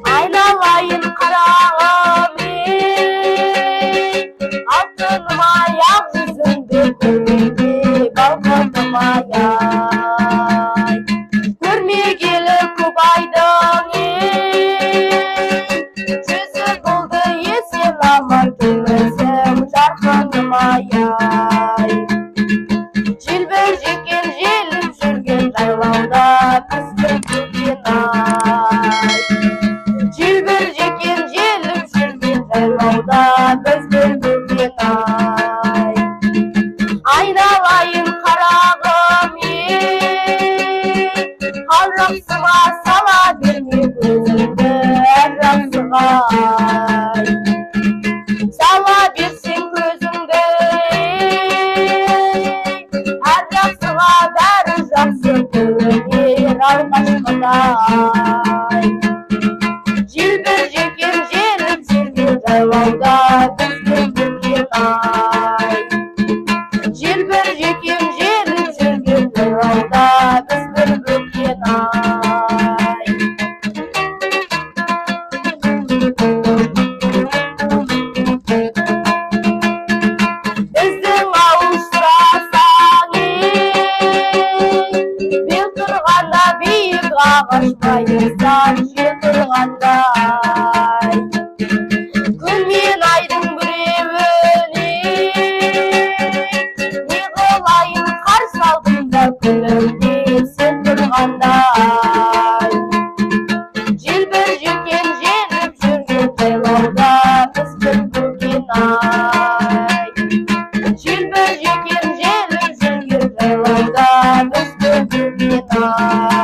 Aynalayın karağım ey, altınıma yak yüzümde görmedi balkonuma yay. Görmeye gelip kubaydan ey, yüzü buldu yesin ama görmesem jarkanıma yay. Cilberjekken jelip жүрген жайлауда біздің көкен ай. Cilberjekken jelip жүрген жайлауда біздің көкен ай. Айналайын қарағым ей, қалжақсыма сала берме көзіңді әр жақсыға ай. Сала берсең көзіңді әр жақсыға бәрі жақсы көрінер алғашқыдай. Желбіржеккен желіп жүрген жайлауда біздің көкен ай. Желбіржеккен желіп жүрген жайлауда біздің көкен ай. Біздің ауыл сұрасаң ей, бел тұрғанда биік ағаш байырсан жел тұрғандай. Күн мен айдың біреуіне не қылайын қарсы алдымда күлімдеп сен тұрғандай. Желбіржеккен желіп жүрген жайлауда біздің көкен ай. Желбіржеккен желіп жүрген жайлауда біздің көкен ай.